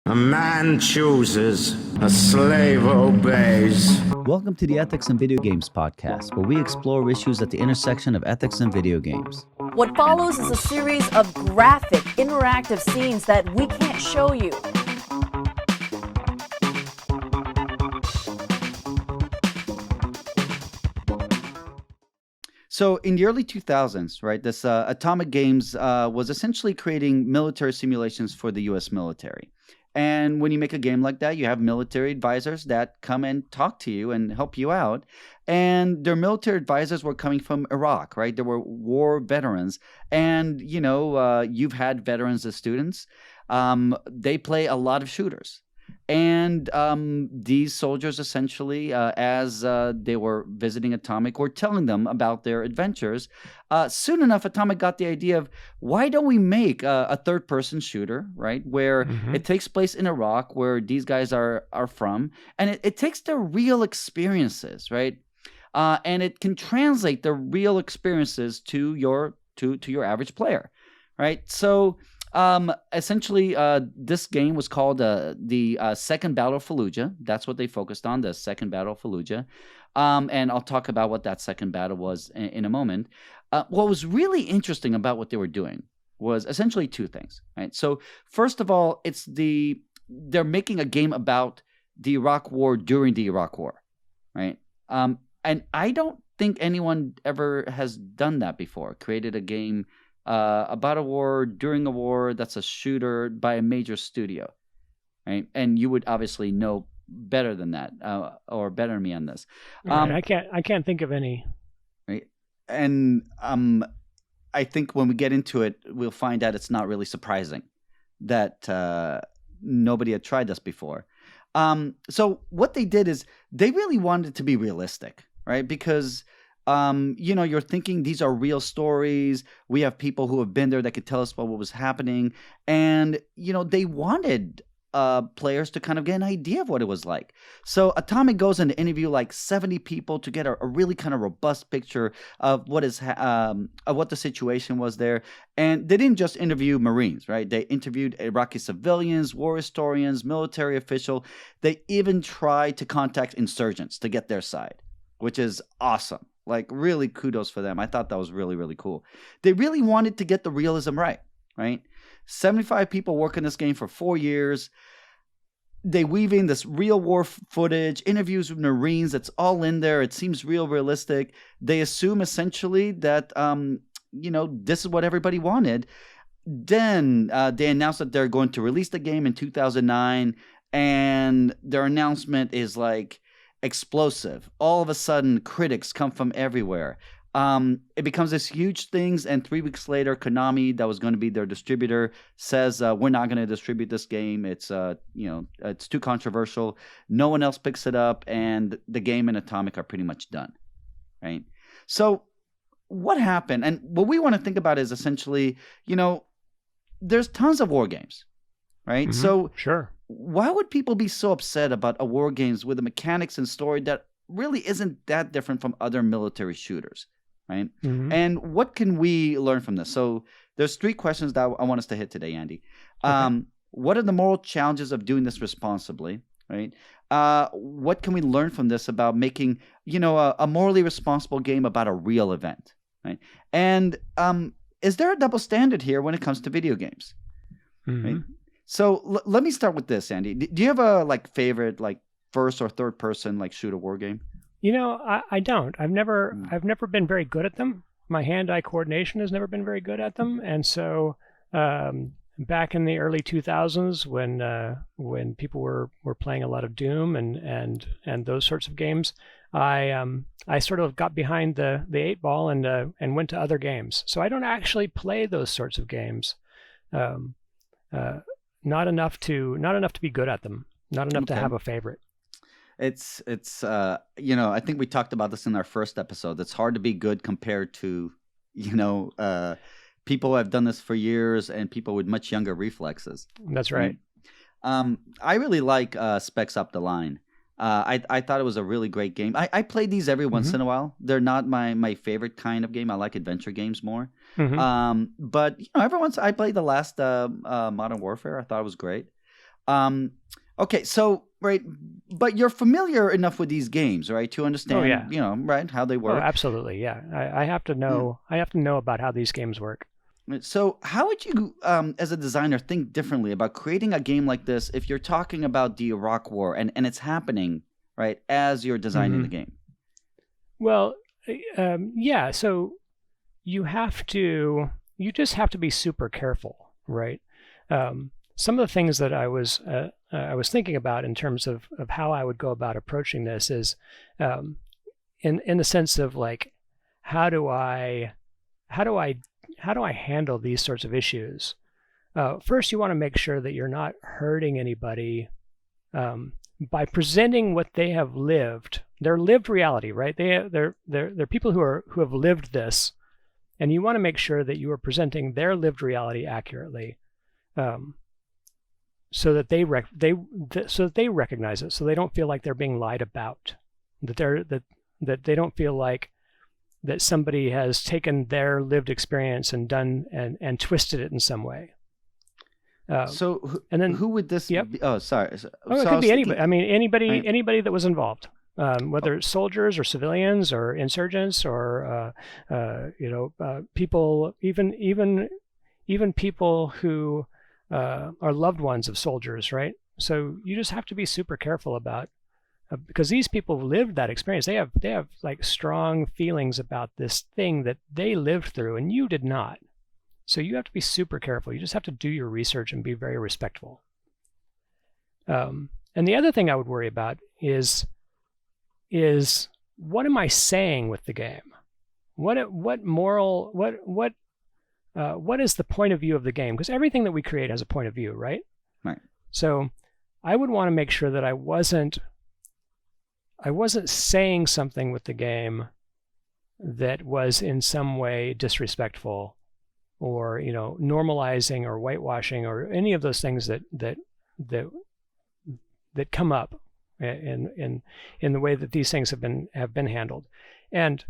A man chooses, a slave obeys. Welcome to the Ethics in Video Games podcast, where we explore issues at the intersection of ethics and video games. What follows is a series of graphic, interactive scenes that we can't show you. So in the early 2000s, right, this Atomic Games was essentially creating military simulations for the U.S. military. And when you make a game like that, you have military advisors that come and talk to you and help you out. And their military advisors were coming from Iraq, right? They were war veterans. And, you've had veterans as students. They play a lot of shooters. And these soldiers essentially, as they were visiting Atomic, were telling them about their adventures. Soon enough, Atomic got the idea of, why don't we make a third-person shooter, right, where it takes place in Iraq, where these guys are from, and it takes their real experiences, right, and it can translate the real experiences to your average player, right? So essentially, this game was called the Second Battle of Fallujah. That's what they focused on, the Second Battle of Fallujah. And I'll talk about what that second battle was in a moment. What was really interesting about what they were doing was essentially two things, right? So first of all, they're making a game about the Iraq War during the Iraq War, right? And I don't think anyone ever has done that before, created a game about a war during a war that's a shooter by a major studio, right? And you would obviously know better than that, or better than me on this. Right, I can't think of any. Right, and I think when we get into it, we'll find out it's not really surprising that nobody had tried this before. So what they did is they really wanted it to be realistic, right? Because you're thinking these are real stories. We have people who have been there that could tell us about what was happening. And, they wanted players to kind of get an idea of what it was like. So Atomic goes and interview like 70 people to get a really kind of robust picture of what the situation was there. And they didn't just interview Marines, right? They interviewed Iraqi civilians, war historians, military officials. They even tried to contact insurgents to get their side, which is awesome. Like, really kudos for them. I thought that was really, really cool. They really wanted to get the realism right? 75 people work in this game for 4 years. They weave in this real war footage, interviews with Marines. It's all in there. It seems realistic. They assume essentially that, this is what everybody wanted. Then they announced that they're going to release the game in 2009. And their announcement is like explosive. All of a sudden, critics come from everywhere. It becomes this huge thing, and 3 weeks later, Konami, that was going to be their distributor, says we're not going to distribute this game. It's it's too controversial. No one else picks it up, and the game and Atomic are pretty much done, right? So what happened? And what we want to think about is essentially, there's tons of war games, right? Mm-hmm. So sure. Why would people be so upset about a war games with a mechanics and story that really isn't that different from other military shooters, right? Mm-hmm. And what can we learn from this? So there's 3 questions that I want us to hit today, Andy. Okay. What are the moral challenges of doing this responsibly, right? What can we learn from this about making, a morally responsible game about a real event, right? And is there a double standard here when it comes to video games, right? So let me start with this, Andy. Do you have a favorite first or third person shooter war game? I don't. I've never been very good at them. My hand-eye coordination has never been very good at them, and so back in the early 2000s, when people were playing a lot of Doom and those sorts of games, I sort of got behind the 8 ball and went to other games. So I don't actually play those sorts of games. Not enough to be good at them. Not enough to have a favorite. It's I think we talked about this in our first episode. It's hard to be good compared to, people who have done this for years and people with much younger reflexes. That's right. I really like Specs Up the Line. I thought it was a really great game. I play these every once in a while. They're not my favorite kind of game. I like adventure games more. But every once I played the last Modern Warfare. I thought it was great. Okay, so right, but you're familiar enough with these games, right, to understand, right, how they Oh, work. absolutely, yeah. I have to know. I have to know about how these games work. So, how would you, as a designer, think differently about creating a game like this if you're talking about the Iraq War and it's happening, right, as you're designing the game? Well, yeah. So you just have to be super careful, right? Some of the things that I was thinking about in terms of how I would go about approaching this is, in the sense of like, how do I handle these sorts of issues? First, you want to make sure that you're not hurting anybody by presenting what they have lived, their lived reality, right? They're people who have lived this, and you want to make sure that you are presenting their lived reality accurately, so that they recognize it, so they don't feel like they're being lied about, that they don't feel like that somebody has taken their lived experience and done and twisted it in some way. And then who would this? Yep. Oh, sorry. It could be anybody. I mean, anybody that was involved, whether it's soldiers or civilians or insurgents or people, even people who are loved ones of soldiers, right? So you just have to be super careful about. Because these people lived that experience. They have like strong feelings about this thing that they lived through, and you did not. So you have to be super careful. You just have to do your research and be very respectful. And the other thing I would worry about is what am I saying with the game? What is the point of view of the game? Because everything that we create has a point of view, right? Right. So I would want to make sure that I wasn't saying something with the game that was in some way disrespectful, or normalizing or whitewashing or any of those things that come up in the way that these things have been handled. And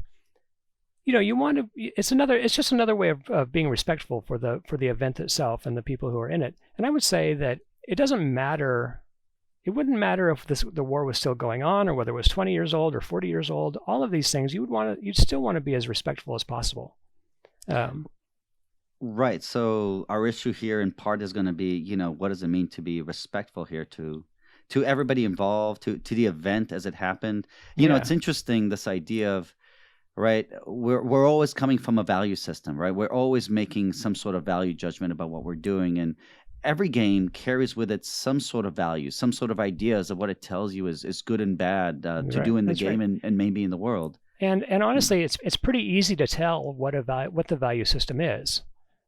you want to. It's just another way of being respectful for the event itself and the people who are in it. And I would say that it doesn't matter. It wouldn't matter if the war was still going on, or whether it was 20 years old or 40 years old. All of these things, you'd still want to be as respectful as possible. Right. So our issue here in part is going to be, what does it mean to be respectful here to everybody involved, to the event as it happened. It's interesting, this idea of, right, we're always coming from a value system, right? We're always making some sort of value judgment about what we're doing, and every game carries with it some sort of value, some sort of ideas of what it tells you is good and bad to do in the game and maybe in the world. And honestly, it's pretty easy to tell what the value system is,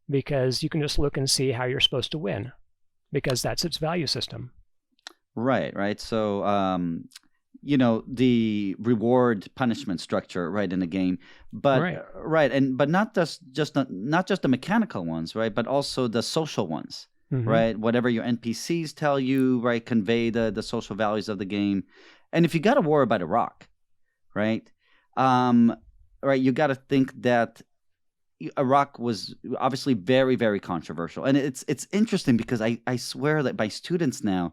because you can just look and see how you're supposed to win, because that's its value system. Right. So, the reward punishment structure, right, in the game, but but not just the mechanical ones, right, but also the social ones. Mm-hmm. Right, whatever your NPCs tell you, right, convey the social values of the game. And if you got a war about Iraq, right, you got to think that Iraq was obviously very, very controversial, and it's interesting because I swear that my students now,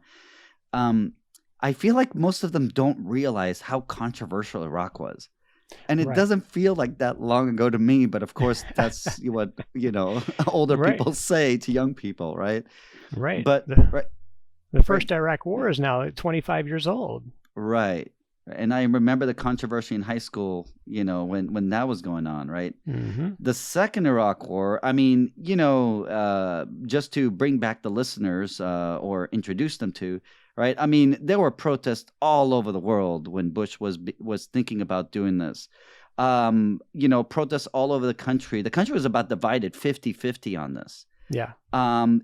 I feel like most of them don't realize how controversial Iraq was. And it doesn't feel like that long ago to me, but of course that's what older people say to young people, right? Right. But the first Iraq War is now 25 years old. Right. And I remember the controversy in high school, when that was going on, right? Mm-hmm. The second Iraq War, I mean, just to bring back the listeners or introduce them to, right? I mean, there were protests all over the world when Bush was thinking about doing this. Protests all over the country. The country was about divided 50-50 on this. Yeah.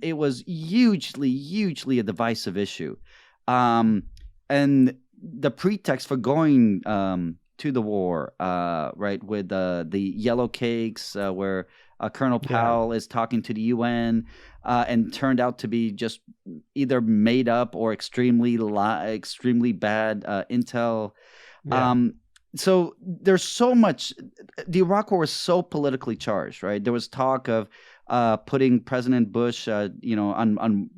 It was hugely a divisive issue. And the pretext for going to the war, right, with the yellow cakes, where Colonel Powell is talking to the UN, and turned out to be just either made up or extremely bad intel. Yeah. So there's so much. The Iraq War was so politically charged, right? There was talk of, putting President Bush, on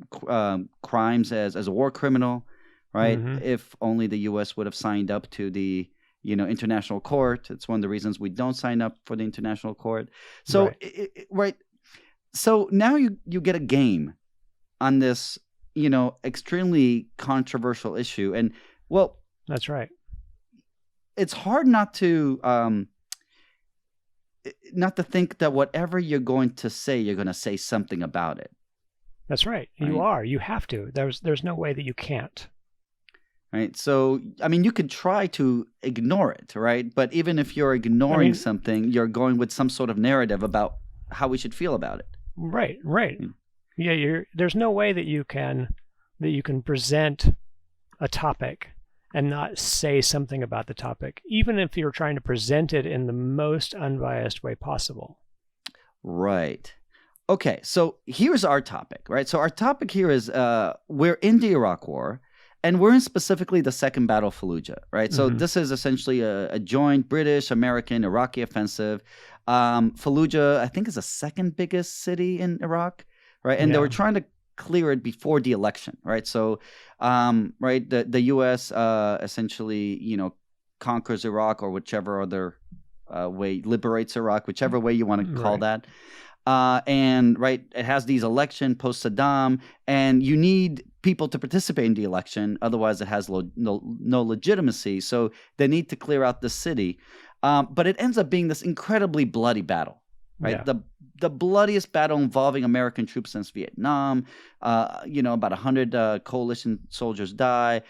crimes as a war criminal, right? Mhm. If only the U.S. would have signed up to the international court. It's one of the reasons we don't sign up for the international court. So Right. So now you get a game on this extremely controversial issue, and well, That's right. it's hard not to think that whatever you're going to say, you're going to say something about it. That's right. You are. You have to. There's no way that you can't. Right. So, I mean, you could try to ignore it, right? But even if you're ignoring something, you're going with some sort of narrative about how we should feel about it. Right. Right. Yeah. There's no way that you can present a topic and not say something about the topic, even if you're trying to present it in the most unbiased way possible. Right. Okay. So here's our topic, right? So our topic here is we're in the Iraq War. And we're in specifically the Second Battle of Fallujah, right? So this is essentially a joint British-American Iraqi offensive. Fallujah, I think, is the second biggest city in Iraq, right? And they were trying to clear it before the election, right? So, the U.S. Essentially, conquers Iraq, or whichever other way, liberates Iraq, whichever way you want to call that. It has these election post Saddam, and you need people to participate in the election, otherwise it has no legitimacy. So they need to clear out the city, but it ends up being this incredibly bloody battle, right? Yeah. The bloodiest battle involving American troops since Vietnam. About 100 coalition soldiers die.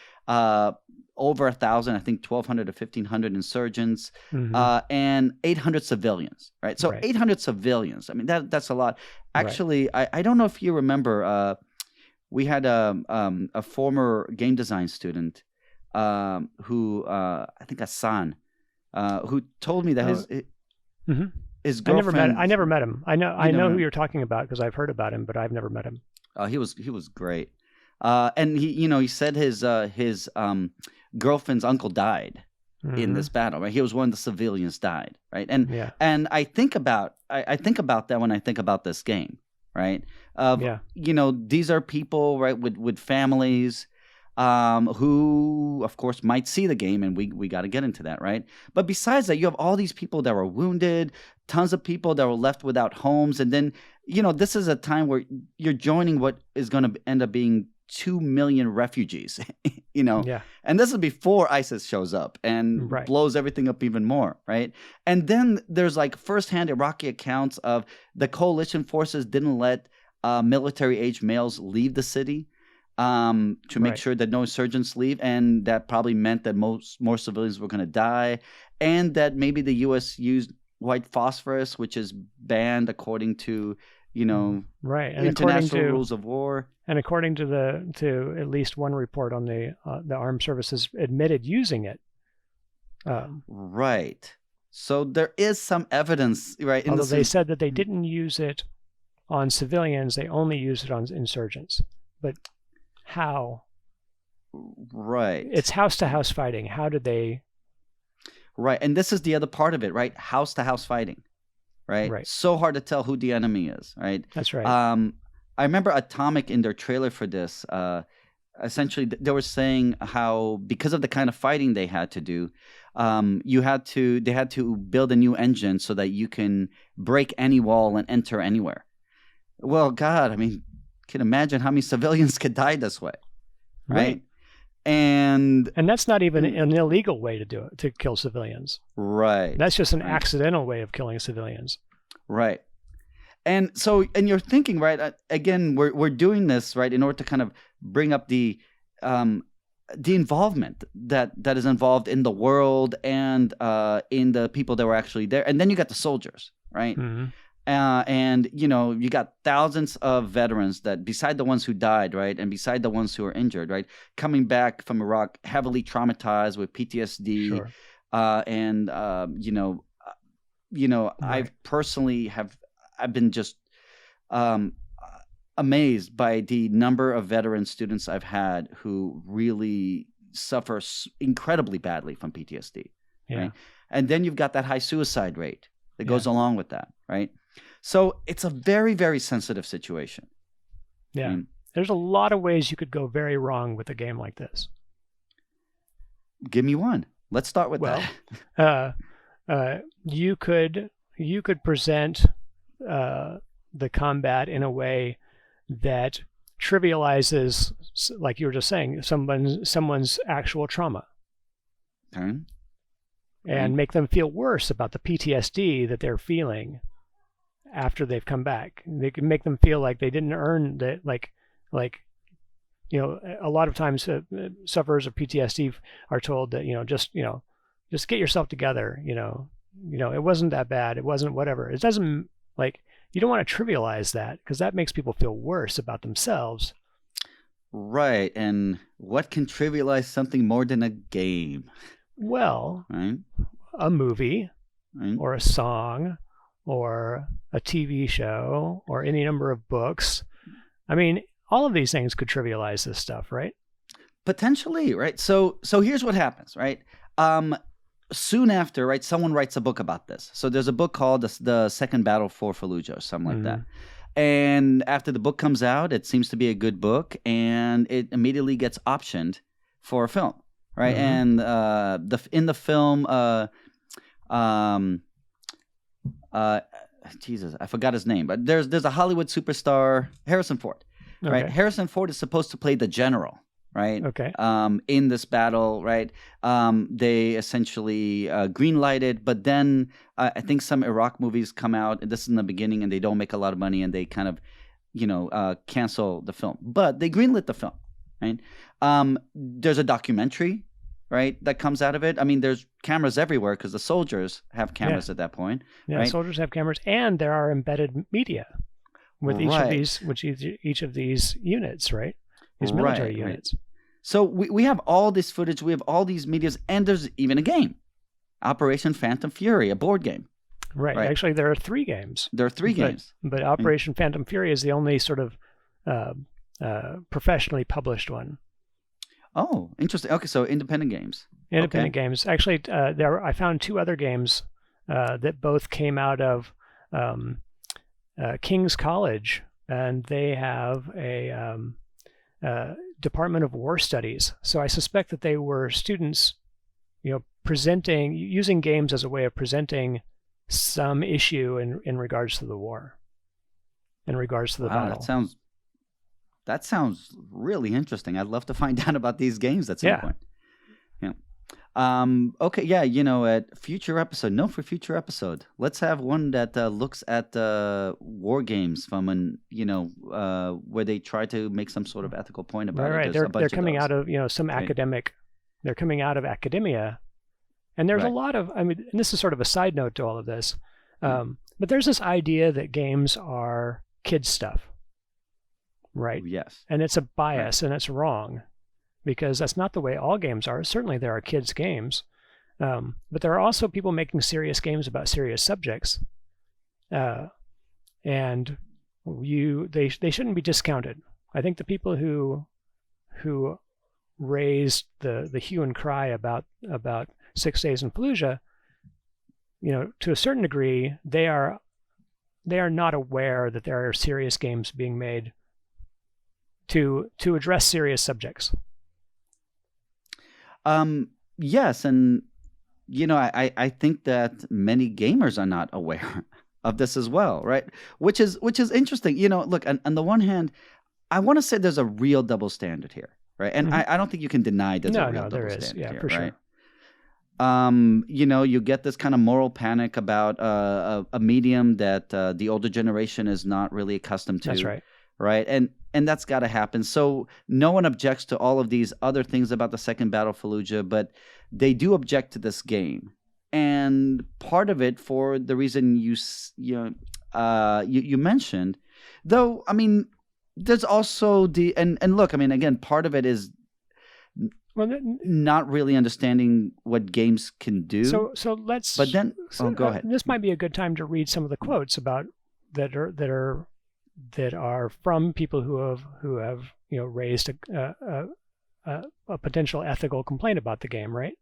Over 1,000, I think 1,200 to 1,500 insurgents, and 800 civilians, right? So 800 civilians. I mean, that's a lot. Actually, I don't know if you remember, we had a former game design student who, I think Hassan, who told me that his girlfriend. I never met him. I know who you're talking about because I've heard about him, but I've never met him. He was great. And he said his girlfriend's uncle died in this battle, right? He was one of the civilians died, right? And I think about that when I think about this game, right? These are people, right, with families who, of course, might see the game, and we got to get into that, right? But besides that, you have all these people that were wounded, tons of people that were left without homes, and then this is a time where you're joining what is going to end up being 2 million refugees, and this is before ISIS shows up and blows everything up even more, right? And then there's like firsthand Iraqi accounts of the coalition forces didn't let military-age males leave the city to make sure that no insurgents leave, and that probably meant that more civilians were going to die, and that maybe the U.S. used white phosphorus, which is banned according to and international rules of war. And according to at least one report on the armed services admitted using it. Right. So there is some evidence, right? Although they said that they didn't use it on civilians, they only used it on insurgents. But how? Right. It's house-to-house fighting. How did they? Right. And this is the other part of it, right? House-to-house fighting. Right? So hard to tell who the enemy is, right? That's right. I remember Atomic in their trailer for this, essentially they were saying how because of the kind of fighting they had to do, they had to build a new engine so that you can break any wall and enter anywhere. Well, God, I mean, can imagine how many civilians could die this way, right? And that's not even an illegal way to do it, to kill civilians. Right. That's just an accidental way of killing civilians. Right. And so, and you're thinking, right, again, we're doing this, right, in order to kind of bring up the involvement that is involved in the world and in the people that were actually there. And then you got the soldiers, right? Mm-hmm. And, you got thousands of veterans that beside the ones who died, right, and beside the ones who are injured, right, coming back from Iraq heavily traumatized with PTSD. Sure. I personally I've been just amazed by the number of veteran students I've had who really suffer incredibly badly from PTSD. Yeah. Right? And then you've got that high suicide rate that goes along with that, right? So it's a very, very sensitive situation. Yeah. There's a lot of ways you could go very wrong with a game like this. Give me one. Let's start with that. You could present the combat in a way that trivializes, like you were just saying, someone's actual trauma, Okay. and make them feel worse about the PTSD that they're feeling after they've come back. They can make them feel like they didn't earn that, like a lot of times sufferers of PTSD are told that just get yourself together. It wasn't that bad. It wasn't whatever. It doesn't, like, you don't want to trivialize that, because that makes people feel worse about themselves. Right. And what can trivialize something more than a game? Well, Right. a movie, Right. or a song, or a TV show, or any number of books. I mean, all of these things could trivialize this stuff, right? Potentially, right? So here's what happens, right? Soon after, right, someone writes a book about this. So there's a book called The Second Battle for Fallujah or something like that. And after the book comes out, it seems to be a good book, and it immediately gets optioned for a film, right? And in the film, Jesus, I forgot his name, but there's a Hollywood superstar, Harrison Ford, right? Okay. Harrison Ford is supposed to play the general, right? Okay. In this battle, right? They essentially green-lighted, but then I think some Iraq movies come out, and this is in the beginning, and they don't make a lot of money, and they kind of, cancel the film. But they greenlit the film, right? There's a documentary, right, that comes out of it. I mean, there's cameras everywhere because the soldiers have cameras at that point. Yeah, right? soldiers have cameras, and there are embedded media with each of these units, right? These military units. So we have all this footage, we have all these medias, and there's even a game, Operation Phantom Fury, a board game. Right. Actually, there are 3 games. There are 3 games. But Operation Phantom Fury is the only sort of professionally published one. Oh, interesting. Okay, so independent games. Independent games. Actually, I found 2 other games that both came out of King's College, and they have a Department of War Studies. So I suspect that they were students, using games as a way of presenting some issue in regards to the war, in regards to the battle. That sounds really interesting. I'd love to find out about these games at some point. Yeah. Okay. Yeah. At future episode, for future episode, let's have one that looks at war games from where they try to make some sort of ethical point about it. Right. They're coming out of some academic. They're coming out of academia, and there's a lot of. I mean, and this is sort of a side note to all of this, but there's this idea that games are kids stuff. Right. Yes. And it's a bias, and it's wrong, because that's not the way all games are. Certainly there are kids' games, but there are also people making serious games about serious subjects, and they shouldn't be discounted. I think the people who raised the hue and cry about 6 Days in Fallujah, to a certain degree, they are not aware that there are serious games being made to address serious subjects. Yes, and I think that many gamers are not aware of this as well, right? Which is interesting. Look, on the one hand, I want to say there's a real double standard here, right? And I don't think you can deny there's a real double standard here, for right? Sure. You get this kind of moral panic about a medium that the older generation is not really accustomed to. That's right. Right. And that's got to happen. So no one objects to all of these other things about the Second Battle of Fallujah, but they do object to this game. And part of it, for the reason you mentioned, though, I mean, there's also and look, I mean, again, part of it is not really understanding what games can do. So let's. But then, go ahead. This might be a good time to read some of the quotes about that are from people who have raised a potential ethical complaint about the game, right?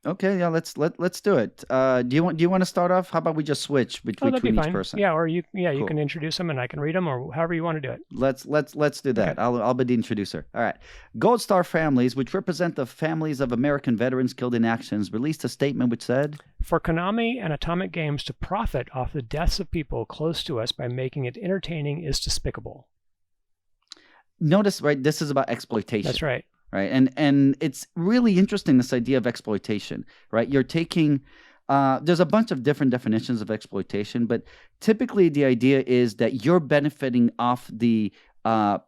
Okay, yeah, let's do it. Do you want to start off? How about we just switch between that'd be each fine. person? Yeah, or you Cool. can introduce them and I can read them, or however you want to do it. Let's do that. Okay. I'll be the introducer. All right. Gold Star families, which represent the families of American veterans killed in actions, released a statement which said, For Konami and Atomic Games to profit off the deaths of people close to us by making it entertaining is despicable. Notice, right? This is about exploitation. That's right. Right. And it's really interesting, this idea of exploitation, right? You're taking, there's a bunch of different definitions of exploitation, but typically the idea is that you're benefiting off the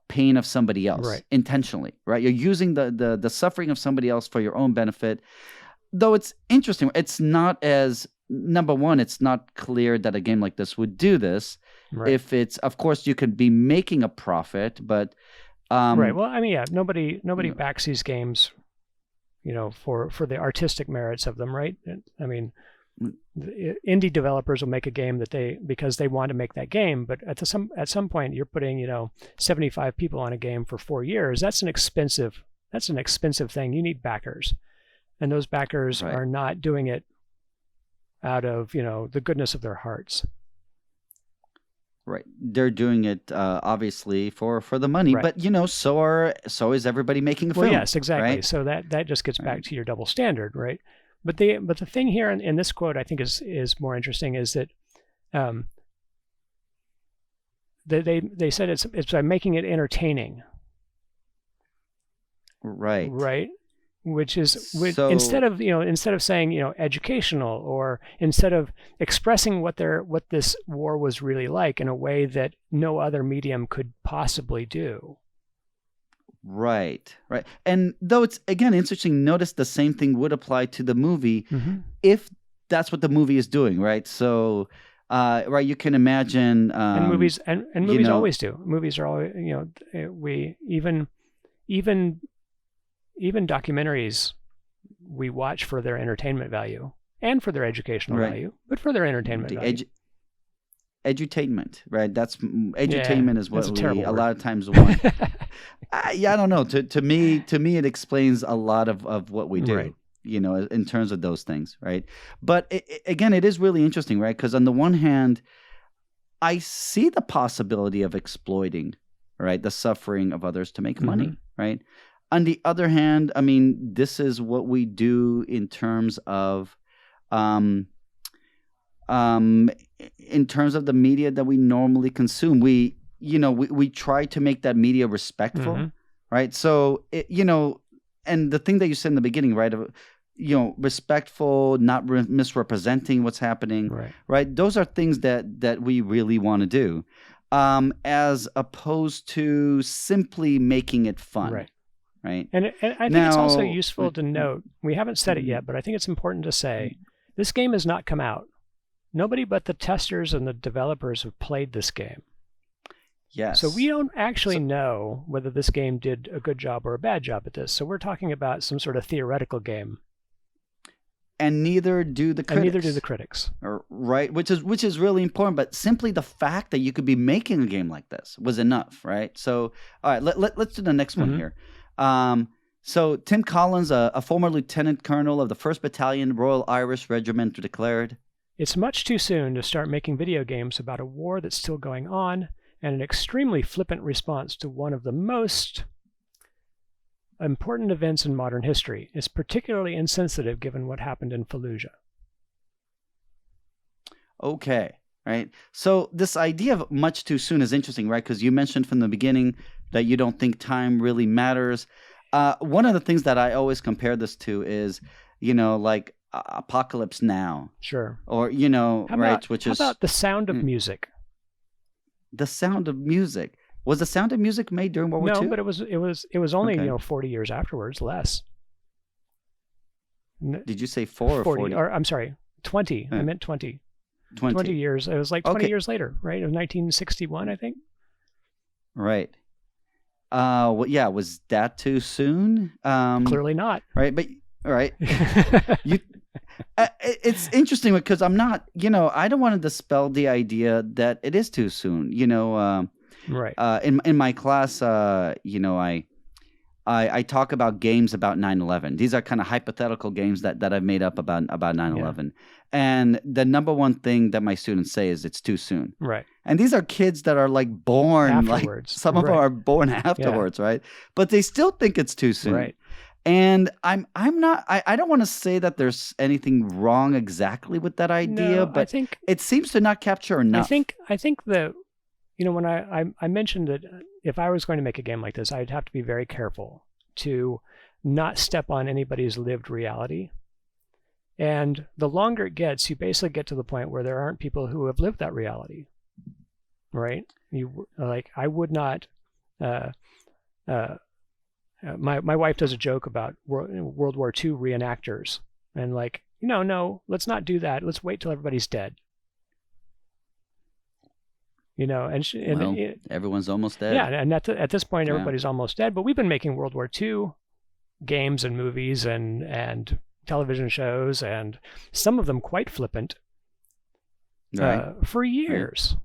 pain of somebody else intentionally, right? You're using the suffering of somebody else for your own benefit. Though it's interesting, it's not as, number one, it's not clear that a game like this would do this. Right. If it's, of course, you could be making a profit, but right. Well, I mean, yeah, nobody backs these games, for the artistic merits of them, right? I mean, indie developers will make a game because they want to make that game, but at some point you're putting 75 people on a game for 4 years. That's an expensive thing. You need backers, and those backers are not doing it out of the goodness of their hearts. Right, they're doing it obviously for the money, but so is everybody making a film. Well, yes, exactly. Right? So that just gets back to your double standard, right? But the thing here in this quote I think is more interesting is that they said it's by making it entertaining. Right. Right. Which is instead of saying educational, or instead of expressing what this war was really like in a way that no other medium could possibly do. Right. And though it's again interesting, notice the same thing would apply to the movie if that's what the movie is doing, right? So you can imagine and movies always do. Movies are always we even documentaries we watch for their entertainment value and for their educational value, but for their entertainment value. Edutainment, right? That's edutainment is what we a lot of times want. I don't know. To me, it explains a lot of what we do. Right. In terms of those things, right? But again, it is really interesting, right? Because on the one hand, I see the possibility of exploiting, right, the suffering of others to make money, right? On the other hand, I mean, this is what we do in terms of the media that we normally consume. We try to make that media respectful, right? So, and the thing that you said in the beginning, right, of, respectful, not misrepresenting what's happening, right? Those are things that we really want to do, as opposed to simply making it fun. Right. And I think it's also useful to note, we haven't said it yet, but I think it's important to say, this game has not come out. Nobody but the testers and the developers have played this game. Yes. So we don't actually know whether this game did a good job or a bad job at this. So we're talking about some sort of theoretical game. And neither do the critics. Right, which is really important. But simply the fact that you could be making a game like this was enough, right? So, all right, let's do the next one here. So Tim Collins, a former lieutenant colonel of the 1st Battalion Royal Irish Regiment, declared, "It's much too soon to start making video games about a war that's still going on, and an extremely flippant response to one of the most important events in modern history is particularly insensitive given what happened in Fallujah." Okay, right. So this idea of much too soon is interesting, right? Because you mentioned from the beginning that you don't think time really matters. One of the things that I always compare this to is, like Apocalypse Now. Sure. Or, how right, which is... How about The Sound of Music? The Sound of Music. Was The Sound of Music made during World War II? No, but it was only 40 years afterwards, less. Did you say 4 or 40? Or I'm sorry, 20. I meant 20. 20 years. It was like 20 years later, right? It was 1961, I think. Right. Well, yeah, was that too soon? Clearly not. Right, but right. It's interesting because I'm not, I don't want to dispel the idea that it is too soon. Right. In my class, I talk about games about 9/11. These are kind of hypothetical games that I've made up about 9/11. And the number one thing that my students say is it's too soon. Right. And these are kids that are like born Afterwards. like some of them are born afterwards, right? But they still think it's too soon. Right. And I don't want to say that there's anything wrong exactly with that idea, No, but I think it seems to not capture enough. I think that, when I mentioned that if I was going to make a game like this, I'd have to be very careful to not step on anybody's lived reality. And the longer it gets, you basically get to the point where there aren't people who have lived that reality, right? I would not. My wife does a joke about World War II reenactors, and no, let's not do that. Let's wait till everybody's dead. Everyone's almost dead. Yeah, and at this point, everybody's almost dead. But we've been making World War II games and movies and television shows, and some of them quite flippant, for years.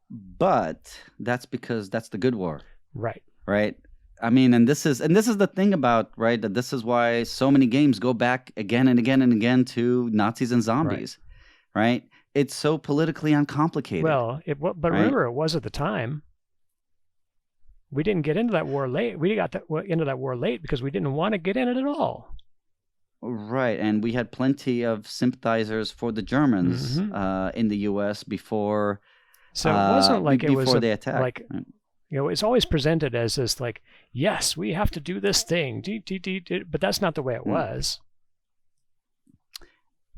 But that's because that's the good war, right? Right. I mean, and this is the thing about, right, that this is why so many games go back again and again and again to Nazis and zombies, right? It's so politically uncomplicated. Well, remember, it was at the time. We didn't get into that war late. We got into that war late because we didn't want to get in it at all. Right, and we had plenty of sympathizers for the Germans in the U.S. before. So it wasn't like it was before they attacked. Like, it's always presented as this, like, yes, we have to do this thing, but that's not the way it was.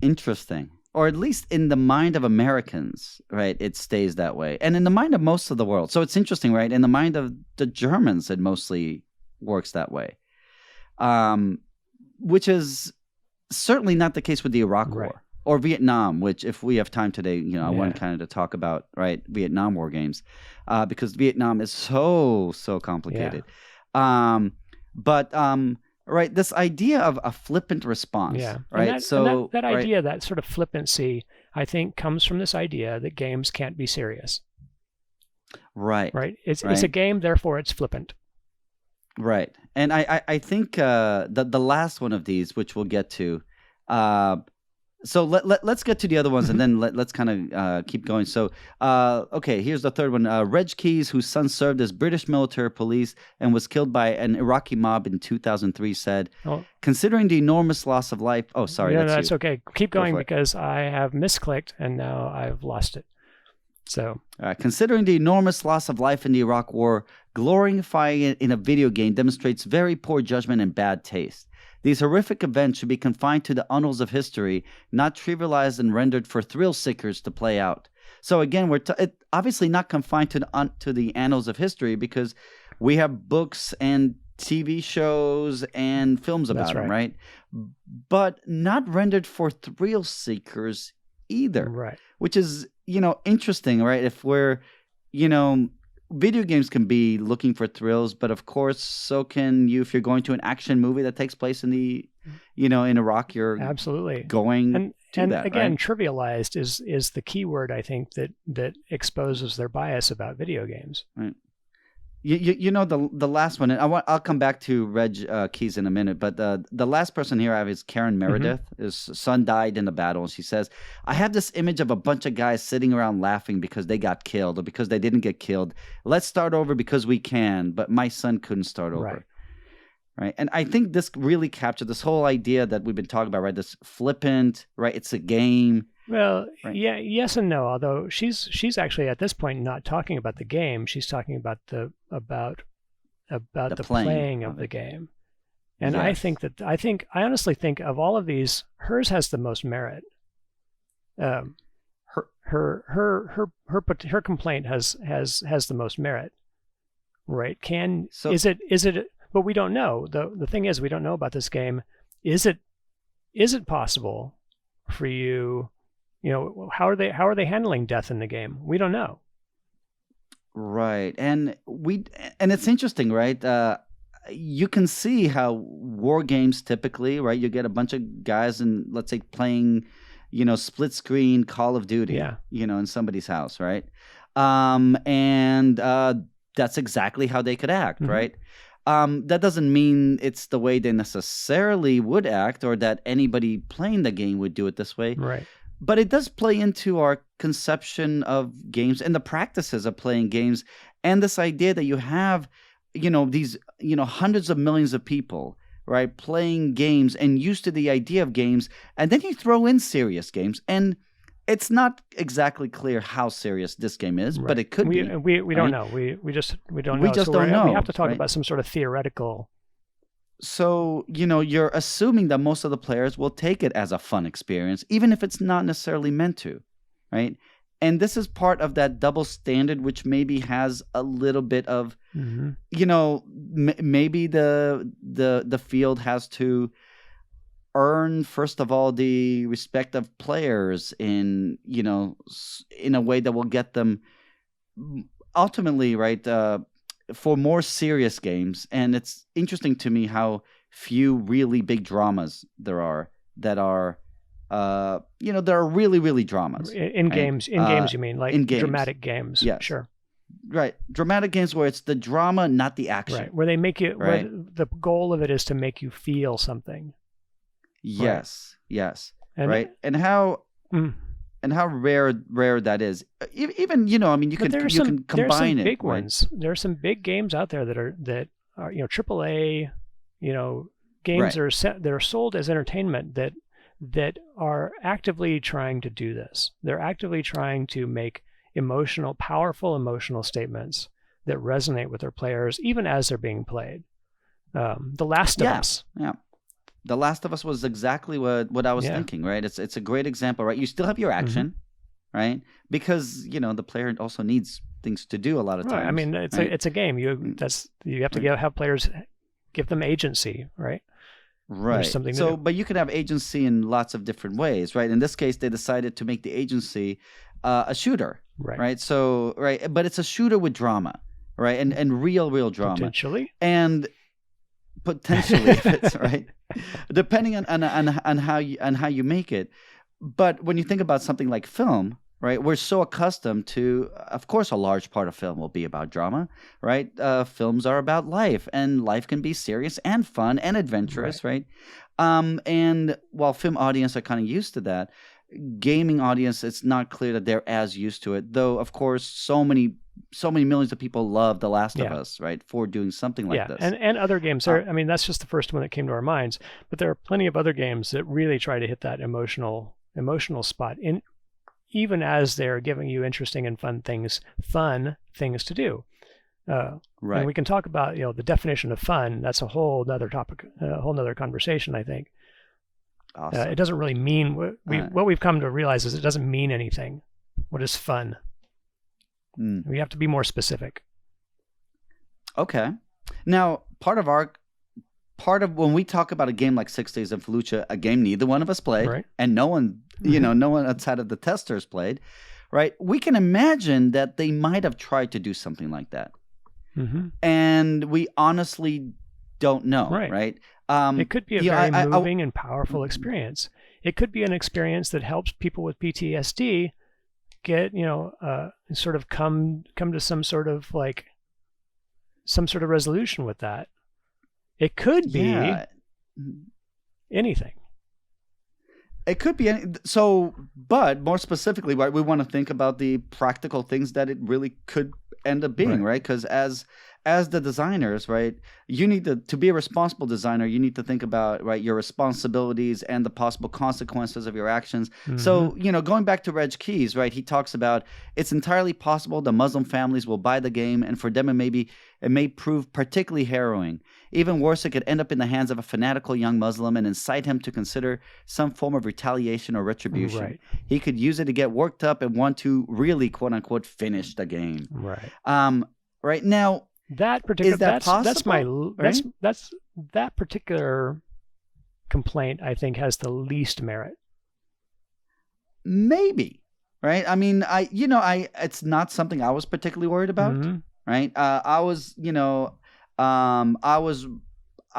Interesting. Or at least in the mind of Americans, right, it stays that way. And in the mind of most of the world. So it's interesting, right? In the mind of the Germans, it mostly works that way. Which is certainly not the case with the Iraq War or Vietnam, which if we have time today, I want kind of to talk about, right, Vietnam War games, because Vietnam is so complicated. Yeah. Right, this idea of a flippant response, right? And that idea, that sort of flippancy, I think, comes from this idea that games can't be serious. Right. Right. It's a game, therefore it's flippant. Right, and I think the last one of these, which we'll get to. So let's get to the other ones, and then let's kind of keep going. So, okay, here's the third one. Reg Keys, whose son served as British military police and was killed by an Iraqi mob in 2003, said, considering the enormous loss of life... Oh, sorry. No, that's okay. Keep going because I have misclicked, and now I've lost it. So, considering the enormous loss of life in the Iraq War, glorifying it in a video game demonstrates very poor judgment and bad taste. These horrific events should be confined to the annals of history, not trivialized and rendered for thrill seekers to play out. So again, we're obviously not confined to the annals of history because we have books and TV shows and films about them, right? But not rendered for thrill seekers either, right? Which is, interesting, right? If we're, video games can be looking for thrills, but of course, so can you if you're going to an action movie that takes place in the, in Iraq. You're absolutely going to that. Again, right? Trivialized is the key word, I think, that exposes their bias about video games. Right. The last one, and I'll come back to Reg Keys in a minute, but the last person here I have is Karen Meredith. His son died in the battle, and she says, I have this image of a bunch of guys sitting around laughing because they got killed or because they didn't get killed. Let's start over because we can, but my son couldn't start over. Right. And I think this really captured this whole idea that we've been talking about, right? This flippant, right? It's a game. Well, yes and no. Although she's actually at this point not talking about the game; she's talking about the playing of the game. And I honestly think of all of these, hers has the most merit. Her complaint has the most merit, right? Is it? But we don't know. The thing is, we don't know about this game. Is it possible for you? How are they handling death in the game? We don't know. Right. And it's interesting, right? You can see how war games typically, right? You get a bunch of guys and let's say playing, split screen Call of Duty, in somebody's house, right? And that's exactly how they could act, right? That doesn't mean it's the way they necessarily would act or that anybody playing the game would do it this way. Right. But it does play into our conception of games and the practices of playing games, and this idea that you have, these, hundreds of millions of people, right, playing games and used to the idea of games, and then you throw in serious games, and it's not exactly clear how serious this game is, but it could be. We don't know. We don't know. We just don't know. We have to talk right? about some sort of theoretical. So, you're assuming that most of the players will take it as a fun experience, even if it's not necessarily meant to, right? And this is part of that double standard, which maybe has a little bit of, maybe the field has to earn, first of all, the respect of players in a way that will get them ultimately, right, for more serious games. And it's interesting to me how few really big dramas there are that are, there are really, really dramas. In games, you mean, like dramatic games. Yes. Sure. Right. Dramatic games where it's the drama, not the action. Right. Where they make it, right? Where the goal of it is to make you feel something. Yes. Right. Yes. And right. And how... And how rare that is. Even you can combine it. There's some big right? ones. There are some big games out there that are AAA, games that are sold as entertainment that are actively trying to do this. They're actively trying to make powerful emotional statements that resonate with their players, even as they're being played. The Last of Us. Yeah. The Last of Us was exactly what I was thinking, right? It's a great example, right? You still have your action, right? Because the player also needs things to do a lot of times. Right. I mean, it's a game. You have to have players, give them agency, right? Right. Something but you can have agency in lots of different ways, right? In this case, they decided to make the agency a shooter, right? So but it's a shooter with drama, right? And real drama, potentially, and potentially, if it's right. Depending on how you make it. But when you think about something like film, right, we're so accustomed to, of course, a large part of film will be about drama, right? Films are about life, and life can be serious and fun and adventurous, right? And while film audience are kind of used to that, gaming audience, it's not clear that they're as used to it. Though, of course, so many millions of people love The Last of Us, right, for doing something like this. And other games. That's just the first one that came to our minds. But there are plenty of other games that really try to hit that emotional spot, even as they're giving you interesting and fun things to do. Right. And we can talk about the definition of fun. That's a whole other topic, a whole other conversation, I think. Awesome. It doesn't really mean what we've come to realize is it doesn't mean anything. What is fun? We have to be more specific. Okay. Now, part of when we talk about a game like 6 Days in Fallujah, a game neither one of us played, right, and no one, no one outside of the testers played, right? We can imagine that they might have tried to do something like that, and we honestly don't know, right? It could be a very moving and powerful experience. It could be an experience that helps people with PTSD get sort of come to some sort of resolution with that. It could be anything. It could be but more specifically, right, we want to think about the practical things that it really could end up being, right? Because as the designers, right, you need to be a responsible designer. You need to think about, right, your responsibilities and the possible consequences of your actions. So, going back to Reg Keys, right, he talks about it's entirely possible the Muslim families will buy the game, and for them it may prove particularly harrowing. Even worse, it could end up in the hands of a fanatical young Muslim and incite him to consider some form of retaliation or retribution. Right. He could use it to get worked up and want to really, quote unquote, finish the game. Right. Right now. That particular is that possible? That particular complaint, I think, has the least merit. Maybe, right? I mean, it's not something I was particularly worried about, right? I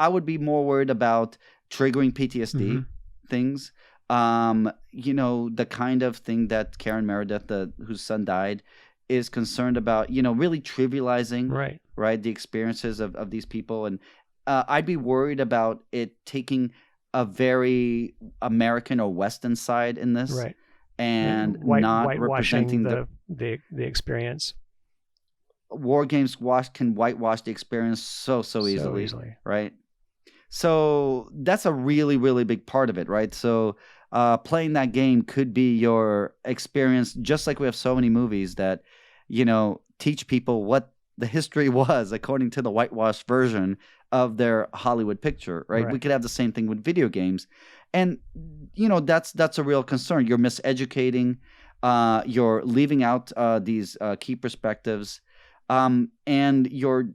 would be more worried about triggering PTSD things. The kind of thing that Karen Meredith, whose son died, is concerned about, really trivializing right the experiences of these people. And I'd be worried about it taking a very American or Western side in this, right, and not representing the experience. War games can whitewash the experience so easily, right? So that's a really, really big part of it, right? So playing that game could be your experience, just like we have so many movies that, teach people what the history was according to the whitewashed version of their Hollywood picture, right? We could have the same thing with video games. And, that's a real concern. You're miseducating, you're leaving out these key perspectives. And you're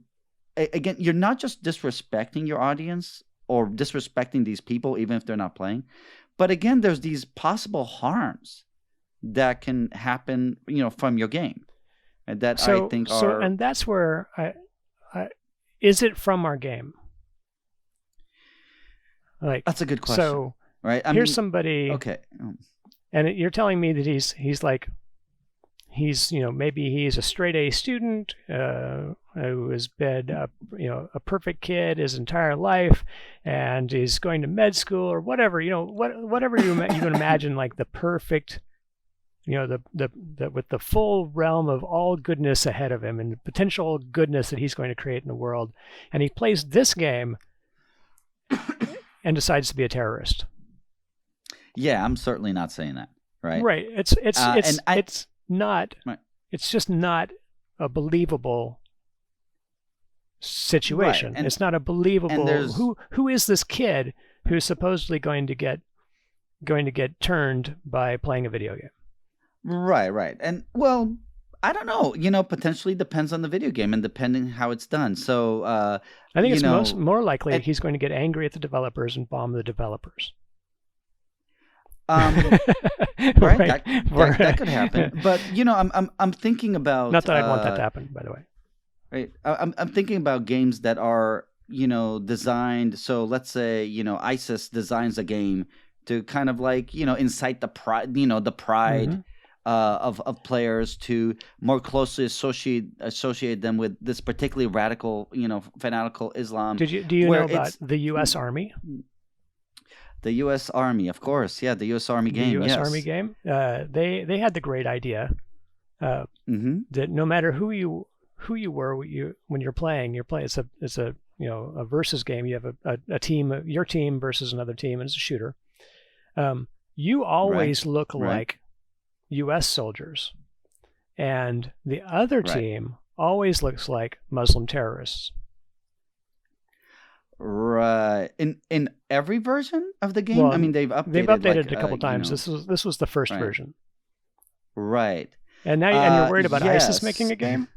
not just disrespecting your audience or disrespecting these people, even if they're not playing, but again, there's these possible harms that can happen, from your game, and that I think are. And that's where is it from our game? Like, that's a good question. So, right? Here's somebody. Okay. And you're telling me that he's like. He's, maybe he's a straight A student who has been, a perfect kid his entire life, and is going to med school or whatever. Whatever you can imagine, like the perfect, the with the full realm of all goodness ahead of him and the potential goodness that he's going to create in the world, and he plays this game and decides to be a terrorist. Yeah, I'm certainly not saying that. Right. Right. It's not. Right. It's just not a believable situation. Right. It's not a believable. Who is this kid who's supposedly going to get turned by playing a video game? Right. And well, I don't know. Potentially depends on the video game and depending how it's done. So I think it's more likely he's going to get angry at the developers and bomb the developers. Right, that could happen. But I'm thinking about. Not that I'd want that to happen, by the way. Right, I'm thinking about games that are designed. So let's say ISIS designs a game to kind of like incite the pride, Mm-hmm. Of players to more closely associate them with this particularly radical, fanatical Islam. Do you know about the U.S. Army? The U.S. Army, of course, yeah, the U.S. Army game. The U.S. Army game. They had the great idea that no matter who you were when you're playing, it's a versus game. You have a team, your team versus another team, and it's a shooter. You always look like U.S. soldiers, and the other team always looks like Muslim terrorists. Right. In every version of the game? Well, I mean, they've updated. They've updated it a couple times. This was the first version. Right. And now you're worried about ISIS making a game?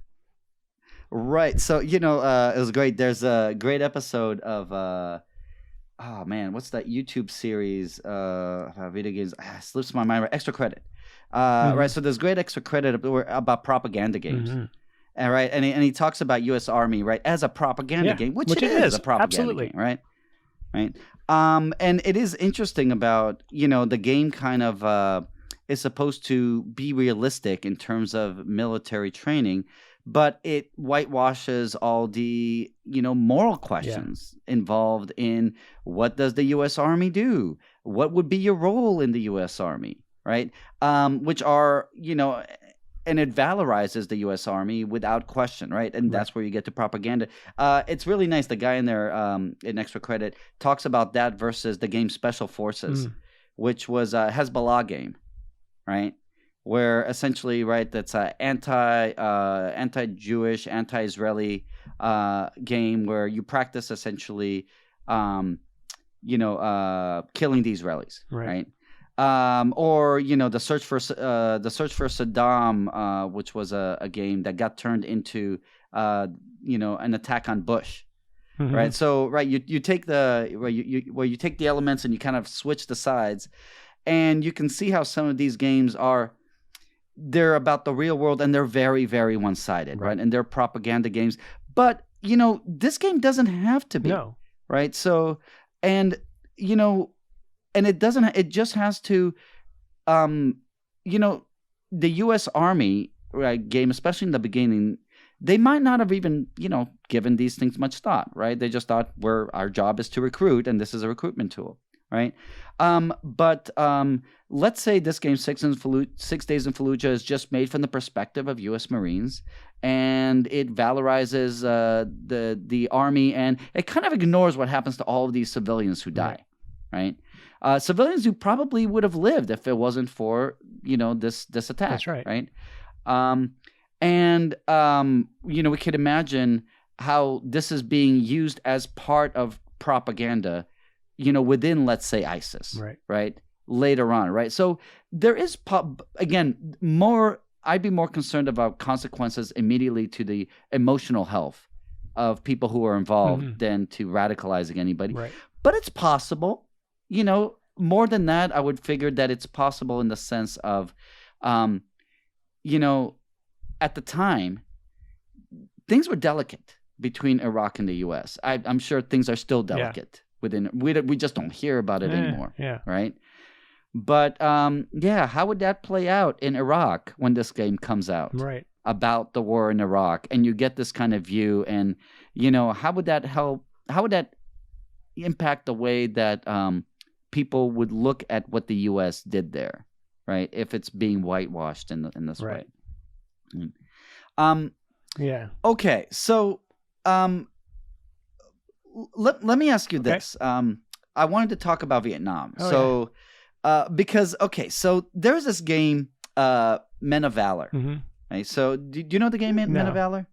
Right. So, it was great. There's a great episode of oh man, what's that YouTube series video games? Slips my mind. Extra Credit. Right. So there's great Extra Credit about propaganda games. Mm-hmm. All right, and he talks about U.S. Army, right, as a propaganda game, which it is a propaganda game, right? And it is interesting about the game kind of is supposed to be realistic in terms of military training, but it whitewashes all the moral questions involved in what does the U.S. Army do? What would be your role in the U.S. Army, right? Which are and it valorizes the U.S. Army without question, right? And that's where you get to propaganda. It's really nice. The guy in there, in Extra Credit, talks about that versus the game Special Forces, which was a Hezbollah game, right? Where essentially, right, that's an anti-Jewish, anti-Israeli game where you practice essentially, killing the Israelis, right? Or the search for Saddam, which was a game that got turned into an attack on Bush, right? So you take you take the elements and you kind of switch the sides, and you can see how some of these games they're about the real world and they're very, very one-sided, right? And they're propaganda games, but this game doesn't have to be, right? So and it doesn't. It just has to, the U.S. Army right, game, especially in the beginning, they might not have even, given these things much thought, right? They just thought our job is to recruit, and this is a recruitment tool, right? But let's say this game, 6 Days in Fallujah, is just made from the perspective of U.S. Marines, and it valorizes the Army, and it kind of ignores what happens to all of these civilians who die, right? Civilians who probably would have lived if it wasn't for, this attack. That's right. Right? We could imagine how this is being used as part of propaganda, within, let's say, ISIS, right? Later on, right? So there is, again, I'd be more concerned about consequences immediately to the emotional health of people who are involved than to radicalizing anybody. Right. But it's possible. More than that, I would figure that it's possible in the sense of, at the time, things were delicate between Iraq and the U.S. I'm sure things are still delicate within. We just don't hear about it anymore. Yeah. Right. But how would that play out in Iraq when this game comes out? Right. About the war in Iraq, and you get this kind of view, and how would that help? How would that impact the way that people would look at what the U.S. did there, right? If it's being whitewashed in this way. Okay, so let me ask you this. I wanted to talk about Vietnam. Because so there's this game, Men of Valor. Right? So do you know the game Men of Valor?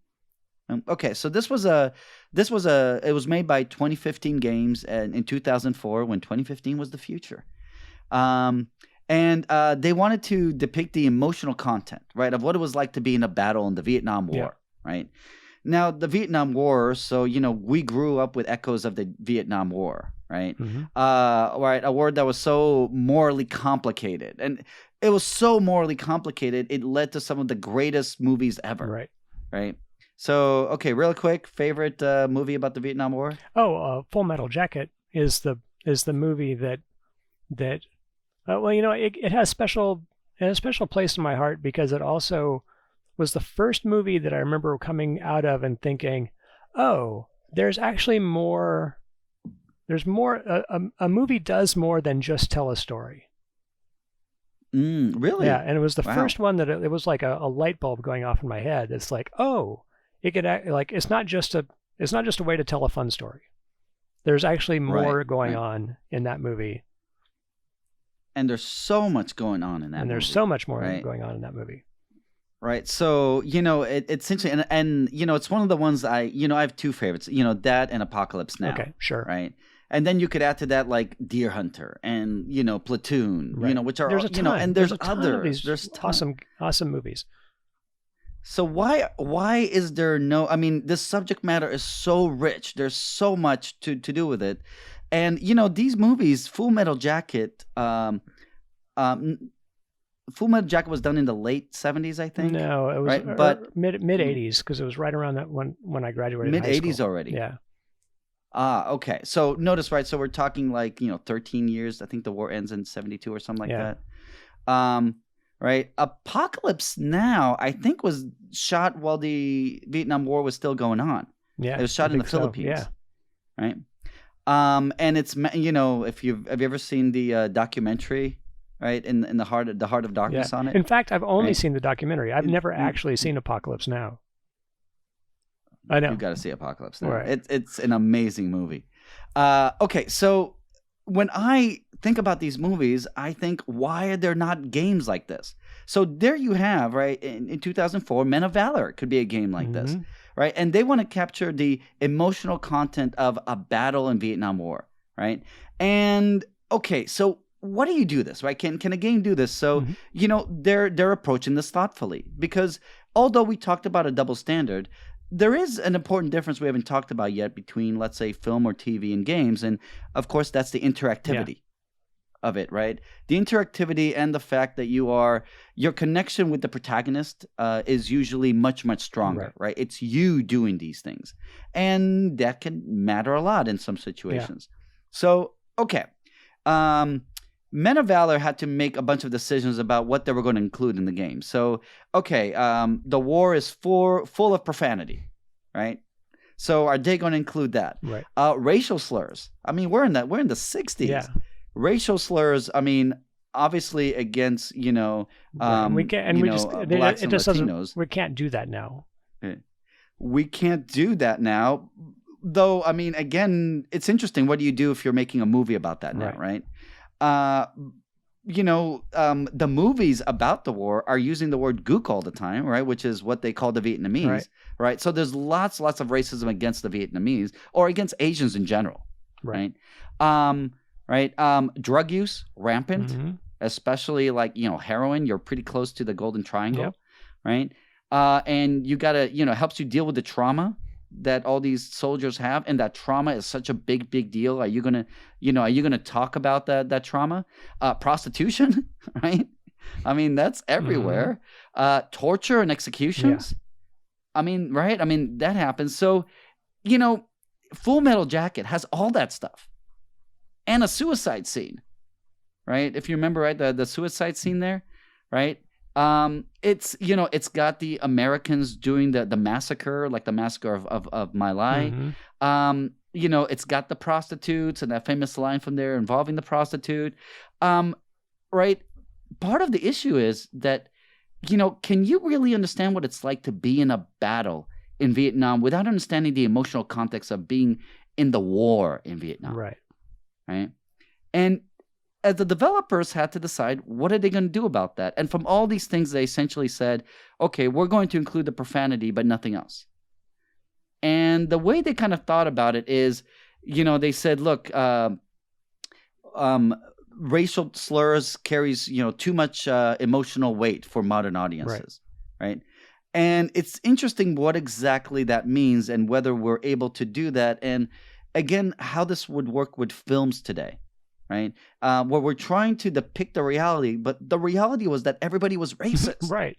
Okay, so it was made by 2015 Games in 2004, when 2015 was the future. And they wanted to depict the emotional content, right, of what it was like to be in a battle in the Vietnam War, right? Now, the Vietnam War, so, we grew up with echoes of the Vietnam War, right? Right, a war that was so morally complicated. And it was so morally complicated, it led to some of the greatest movies ever, right? So, okay, real quick, favorite movie about the Vietnam War? Full Metal Jacket is the movie that it has a special place in my heart, because it also was the first movie that I remember coming out of and thinking, there's actually more. There's more. A movie does more than just tell a story. Really? Yeah, and it was the first one that it was like a light bulb going off in my head. It's like, it could act like it's not just a way to tell a fun story. There's actually more going on in that movie. And there's so much going on in that movie. And there's so much more going on in that movie. Right. So, it's interesting. And it's one of the ones I have two favorites, that and Apocalypse Now. Okay, sure. Right. And then you could add to that like Deer Hunter and, Platoon, which are, there's a ton. And there's others. There's awesome movies. So why is there no, this subject matter is so rich. There's so much to do with it. And, these movies, Full Metal Jacket was done in the late 70s, I think. No, it was right? But mid 80s, because it was right around that when I graduated high school. Mid 80s already. Yeah. Okay. So notice, right? So we're talking like, 13 years. I think the war ends in 72 or something like that. Right. Apocalypse Now, I think, was shot while the Vietnam War was still going on. Yeah. It was shot in the Philippines. Yeah. Right. And it's, have you ever seen the documentary, right? In the Heart of Darkness on it? In fact, I've only seen the documentary. I've never actually seen Apocalypse Now. I know. You've got to see Apocalypse Now. Right. It's an amazing movie. Okay, so when I think about these movies, I think, why are there not games like this? So there you have, right, in 2004, Men of Valor could be a game like this, right? And they want to capture the emotional content of a battle in Vietnam War, right? And, okay, so what do you do this, right? Can a game do this? So, they're approaching this thoughtfully, because although we talked about a double standard, there is an important difference we haven't talked about yet between, let's say, film or TV and games. And, of course, that's the interactivity of it, right? The interactivity and the fact that your connection with the protagonist is usually much, much stronger, right? It's you doing these things. And that can matter a lot in some situations. So, okay. Men of Valor had to make a bunch of decisions about what they were going to include in the game. So, okay, the war is full of profanity, right? So are they going to include that? Right. Racial slurs. I mean, we're in the 60s. Yeah. Racial slurs. I mean, obviously against we can't, and blacks and Latinos. Doesn't. We can't do that now. We can't do that now. Though, I mean, again, it's interesting. What do you do if you're making a movie about that now, right? The movies about the war are using the word gook all the time, right? Which is what they call the Vietnamese, right? So there's lots of racism against the Vietnamese or against Asians in general, right? Drug use, rampant, especially like, heroin. You're pretty close to the Golden Triangle, right? And you gotta, helps you deal with the trauma that all these soldiers have, and that trauma is such a big deal. Are you gonna talk about that trauma? Prostitution, right? I mean, that's everywhere. Torture and executions. I mean, right? I mean, that happens. So, Full Metal Jacket has all that stuff, and a suicide scene, right? If you remember, right, the suicide scene there, right? It's got the Americans doing the massacre, like the massacre of My Lai. It's got the prostitutes and that famous line from there involving the prostitute. Right? Part of the issue is that, can you really understand what it's like to be in a battle in Vietnam without understanding the emotional context of being in the war in Vietnam? Right. Right. And as the developers had to decide, what are they going to do about that? And from all these things, they essentially said, okay, we're going to include the profanity, but nothing else. And the way they kind of thought about it is, they said, look, racial slurs carries, too much emotional weight for modern audiences, right? And it's interesting what exactly that means and whether we're able to do that. And again, how this would work with films today. Right, where we're trying to depict the reality, but the reality was that everybody was racist, right,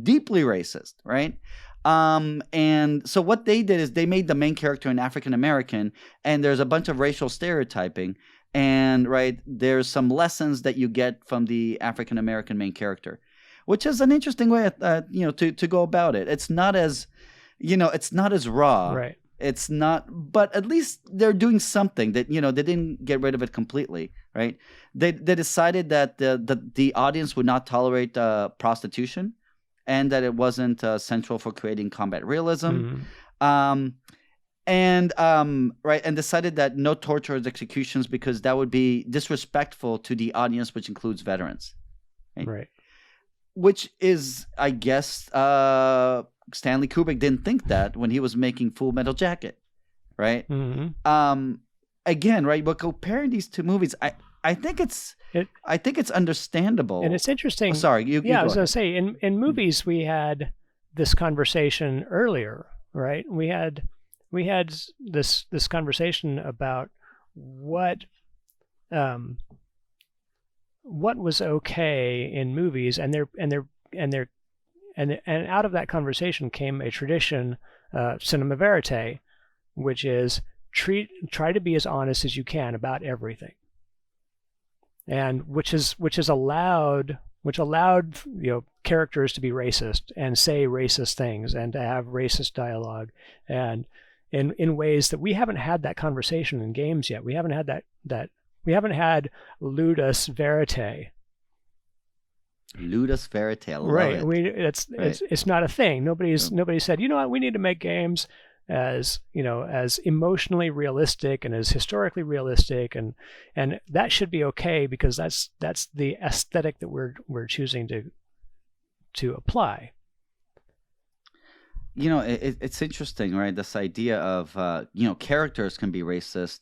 deeply racist, right? And so what they did is they made the main character an African American, and there's a bunch of racial stereotyping, and there's some lessons that you get from the African American main character, which is an interesting way, to go about it. It's not as, it's not as raw, right. It's not, but at least they're doing something that, they didn't get rid of it completely, right? They decided that the audience would not tolerate prostitution and that it wasn't central for creating combat realism. And decided that no torture or executions because that would be disrespectful to the audience, which includes veterans. Right. Which is, I guess, Stanley Kubrick didn't think that when he was making Full Metal Jacket, right? Again, right? But comparing these two movies, I think it's understandable, and it's interesting. Oh, sorry, you I was going to say, in movies we had this conversation earlier, right? We had this conversation about what was okay in movies, and out of that conversation came a tradition, cinema verite, which is try to be as honest as you can about everything, and which allowed characters to be racist and say racist things and to have racist dialogue, and in ways that we haven't had that conversation in games yet. We haven't had that. We haven't had ludus verite. Ludus verite, right? It's not a thing. Nobody said, what, we need to make games as as emotionally realistic and as historically realistic, and that should be okay because that's the aesthetic that we're choosing to apply. It's interesting, right? This idea of characters can be racist.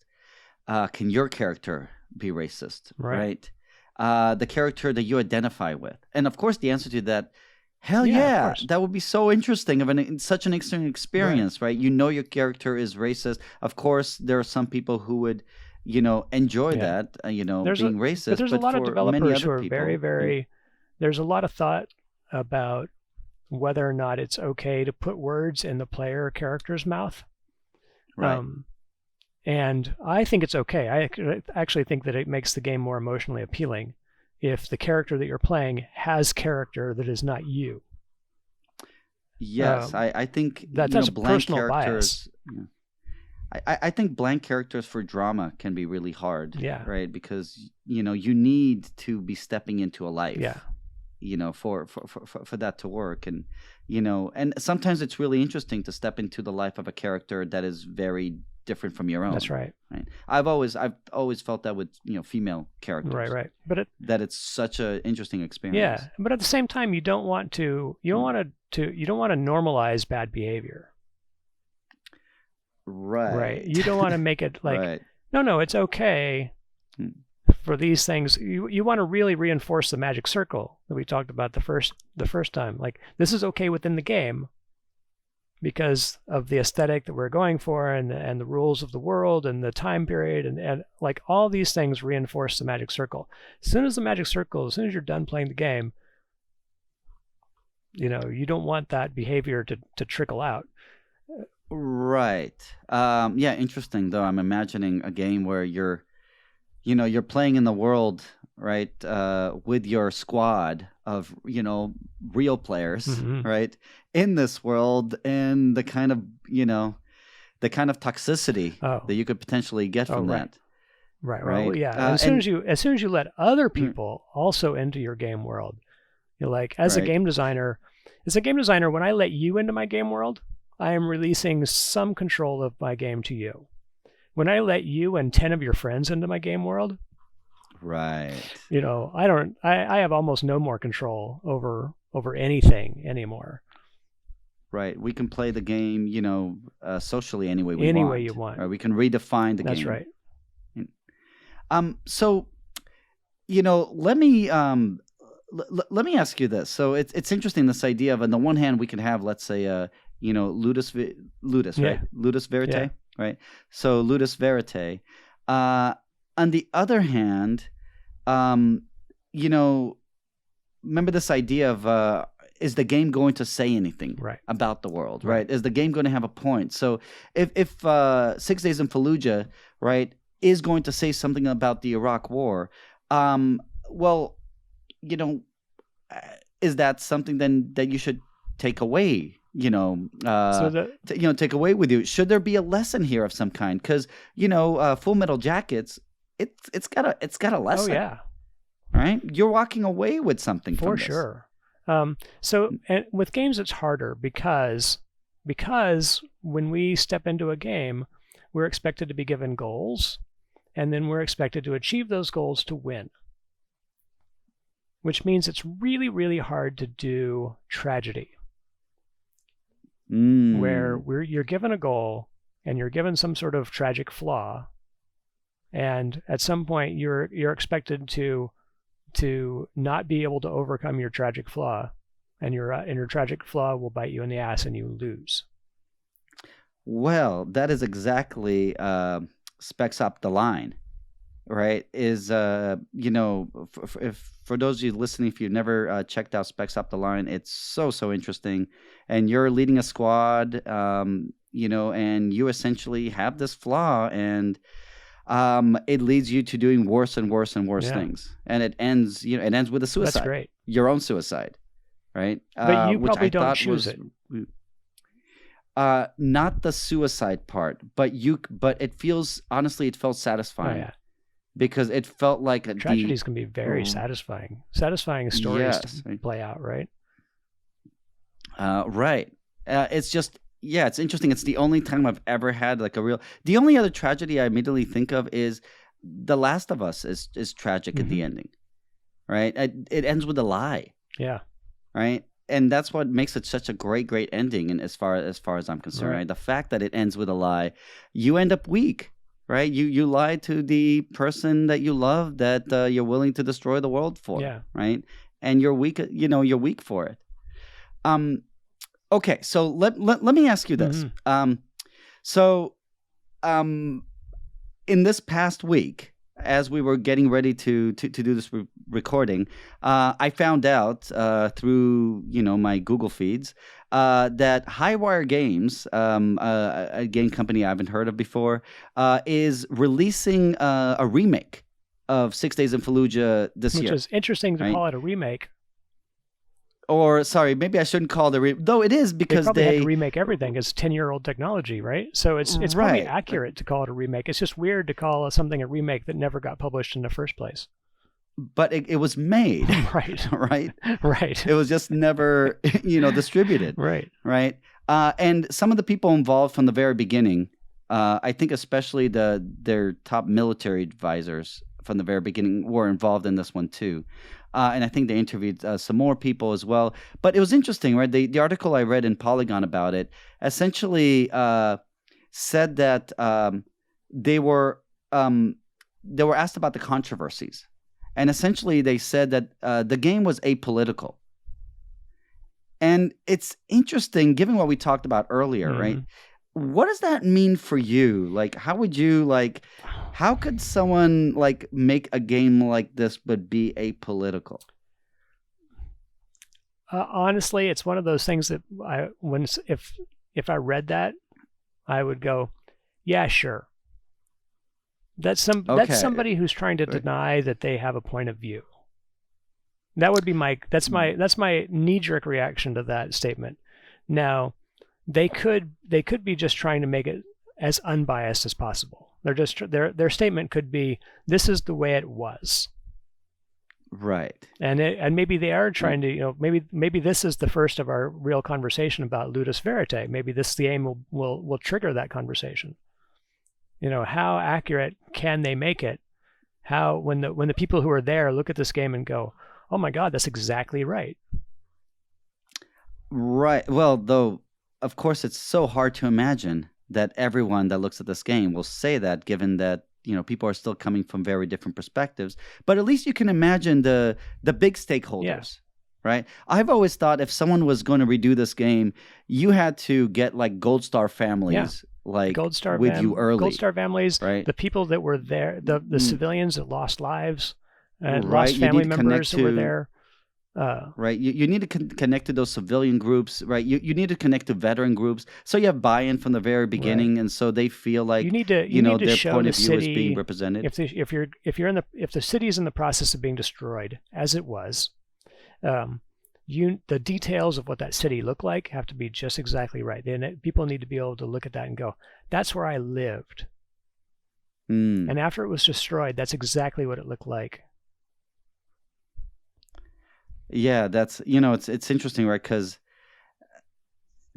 Can your character be racist? Right? The character that you identify with, and of course, the answer to that, hell yeah, that would be so interesting such an interesting experience, right? Your character is racist. Of course, there are some people who would, enjoy that, being racist. But there's a lot of developers who are very, very. There's a lot of thought about whether or not it's okay to put words in the player character's mouth. Right. And I think it's okay. I actually think that it makes the game more emotionally appealing if the character that you're playing has character that is not you. Yes, I think that's a blank personal characters. bias. I think blank characters for drama can be really hard. Yeah. Right, because you need to be stepping into a life. Yeah. For that to work, and and sometimes it's really interesting to step into the life of a character that is very different from your own. That's right. Right. I've always felt that with female characters. Right. But that it's such an interesting experience. Yeah, but at the same time, you don't want to normalize bad behavior. Right. You don't want to make it like right. No, it's okay for these things. You want to really reinforce the magic circle that we talked about the first time. Like, this is okay within the game because of the aesthetic that we're going for, and the rules of the world and the time period, and like all these things reinforce the magic circle. As soon as you're done playing the game, you don't want that behavior to trickle out. Right. Yeah, interesting though. I'm imagining a game where you're playing in the world, right, with your squad of, real players, right, in this world, and the kind of toxicity that you could potentially get from that. Right. Well, yeah. As soon as you let other people also into your game world, you're like, as a game designer, when I let you into my game world, I am releasing some control of my game to you. When I let you and 10 of your friends into my game world, right, I have almost no more control over anything anymore. Right. We can play the game, socially any way way you want. Or we can redefine the game. That's right. So, let me ask you this. So it's interesting, this idea of, on the one hand, we can have, let's say, ludus, right? Ludus verite, right? So ludus verite. On the other hand, remember this idea of, is the game going to say anything about the world, right? Is the game going to have a point? So if 6 Days in Fallujah, right, is going to say something about the Iraq War, is that something then that you should take away? Take away with you. Should there be a lesson here of some kind? Because Full Metal Jackets, it's got a lesson. Oh yeah, right. You're walking away with something for from sure. And with games, it's harder because when we step into a game, we're expected to be given goals, and then we're expected to achieve those goals to win. Which means it's really, really hard to do tragedy. Where you're given a goal and you're given some sort of tragic flaw, and at some point you're expected to not be able to overcome your tragic flaw, and your tragic flaw will bite you in the ass and you lose. Well, that is exactly Specs Up the Line, right? Is for those of you listening, if you've never checked out Specs Up the Line, it's so interesting. And you're leading a squad, and you essentially have this flaw, and it leads you to doing worse and worse and worse things. And it ends with a suicide. That's great. Your own suicide, right? But you probably don't choose it. Not the suicide part, but it felt satisfying. Oh, yeah. Because it felt like tragedies can be very satisfying. Satisfying stories to play out, right? Right. It's just, it's interesting. It's the only time I've ever had the only other tragedy I immediately think of is The Last of Us is tragic at the ending, right? It ends with a lie. Yeah. Right. And that's what makes it such a great ending. And as far as I'm concerned, right? The fact that it ends with a lie, you end up weak. Right, you lie to the person that you love, that you're willing to destroy the world for. Yeah. Right, and you're weak. You're weak for it. Okay, so let me ask you this. In this past week, as we were getting ready to do this recording, I found out through my Google feeds that Highwire Games, a game company I haven't heard of before, is releasing a remake of 6 Days in Fallujah this year. Which is interesting to right? call it a remake. Or, sorry, maybe I shouldn't call it though it is because they had to remake everything. It's 10-year-old technology, right? So it's probably Right. accurate to call it a remake. It's just weird to call something a remake that never got published in the first place. But it was made. Right. Right? Right. It was just never, distributed. Right. Right? And some of the people involved from the very beginning, I think especially their top military advisors from the very beginning were involved in this one too. And I think they interviewed some more people as well. But it was interesting, right? The article I read in Polygon about it essentially said that they were asked about the controversies. And essentially they said that the game was apolitical. And it's interesting, given what we talked about earlier, right? What does that mean for you? Like, how could someone make a game like this but be apolitical? Honestly, it's one of those things that if I read that, I would go, yeah, sure. That's somebody who's trying to deny that they have a point of view. That would be that's my knee-jerk reaction to that statement. Now, they could be just trying to make it as unbiased as possible. Their statement could be, this is the way it was. Right. And maybe they are trying to, maybe this is the first of our real conversation about ludus verite. Maybe the aim will trigger that conversation. How accurate can they make it? How when the people who are there look at this game and go, oh my God, that's exactly right. Right. Well, though, of course, it's so hard to imagine that everyone that looks at this game will say that, given that people are still coming from very different perspectives. But at least you can imagine the big stakeholders, right? I've always thought if someone was going to redo this game, you had to get Gold Star families. Gold Star you early. Gold Star families, right? The people that were there, the civilians that lost lives and lost family members that were there. Right. You need to connect to those civilian groups, right? You need to connect to veteran groups, so you have buy-in from the very beginning, right. And so they feel like you need to their show point the of view city, is being represented. If the city is in the process of being destroyed, as it was, the details of what that city looked like have to be just exactly right. And people need to be able to look at that and go, "That's where I lived." And after it was destroyed, that's exactly what it looked like. Yeah, that's it's interesting, right? Because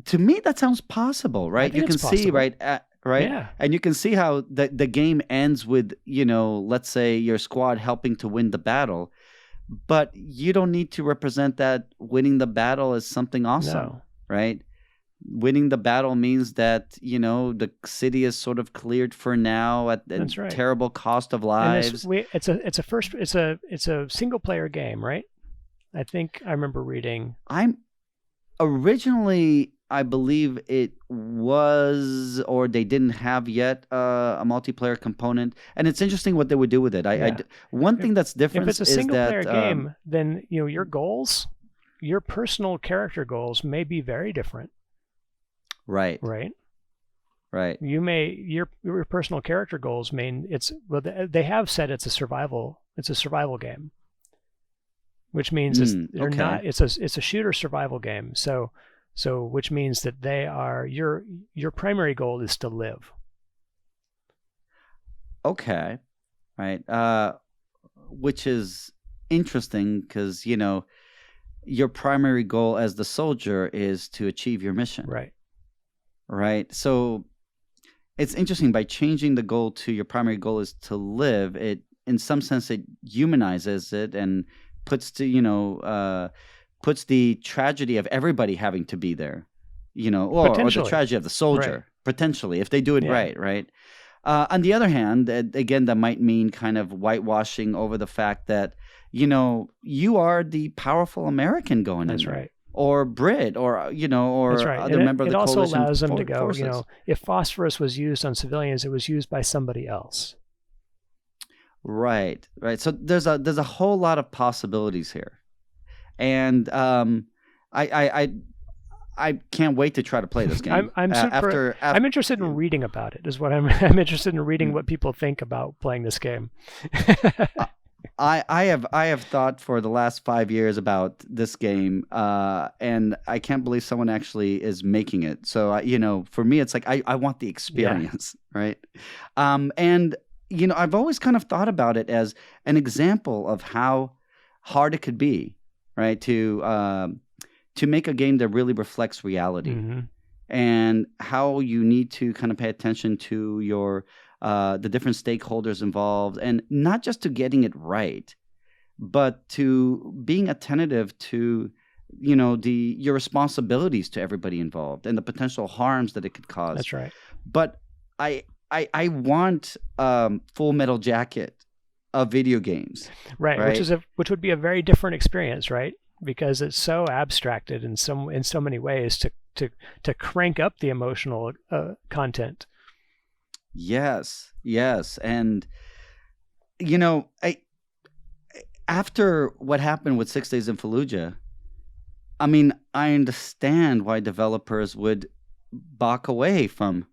to me that sounds possible, right? You can see, right, right, yeah. And you can see how the game ends with let's say your squad helping to win the battle, but you don't need to represent that winning the battle as something awesome, right? Winning the battle means that the city is sort of cleared for now at terrible cost of lives. It's a single player game, right? I think I remember reading. I believe it was, or they didn't have yet a multiplayer component. And it's interesting what they would do with it. One thing that's different if it's a single player game, then your goals, your personal character goals may be very different. Right. Right. Right. Your personal character goals they have said it's a survival game. Which means it's a shooter survival game. So which means that they are your primary goal is to live. Okay, right. Which is interesting because your primary goal as the soldier is to achieve your mission. Right. Right. So it's interesting, by changing the goal to your primary goal is to live. It in some sense it humanizes it and puts the tragedy of everybody having to be there, or the tragedy of the soldier, potentially, if they do it right. On the other hand, again, that might mean kind of whitewashing over the fact that, you are the powerful American going in there. Right. Or Brit, or other member of the coalition. It also allows them to go, forces. If phosphorus was used on civilians, it was used by somebody else. Right. So there's a whole lot of possibilities here, and I I can't wait to try to play this game. I'm interested in reading about it. Is what I'm interested in reading what people think about playing this game. I have thought for the last 5 years about this game, and I can't believe someone actually is making it. So for me, it's like I want the experience, right? And I've always kind of thought about it as an example of how hard it could be, right? To make a game that really reflects reality, and how you need to kind of pay attention to your the different stakeholders involved, and not just to getting it right, but to being attentive to your responsibilities to everybody involved and the potential harms that it could cause. That's right. But I want Full Metal Jacket of video games, right? Which would be a very different experience, right? Because it's so abstracted in so many ways to crank up the emotional content. Yes, and after what happened with 6 Days in Fallujah, I mean, I understand why developers would back away from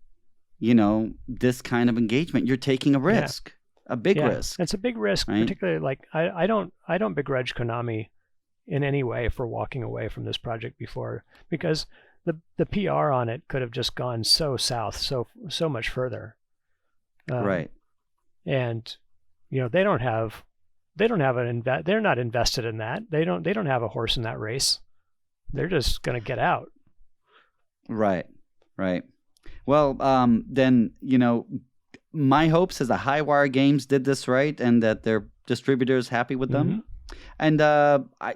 this kind of engagement. You're taking a risk, a big risk. It's a big risk, right? Particularly like I don't begrudge Konami in any way for walking away from this project before, because the PR on it could have just gone so south so much further. Right. And they're not invested in that. They don't have a horse in that race. They're just going to get out. Right. Well, then my hopes is that Highwire Games did this right, and that their distributor is happy with them. And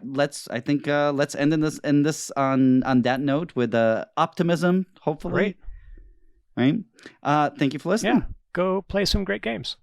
let's end in this on that note with optimism, hopefully. Great. Right. Thank you for listening. Yeah. Go play some great games.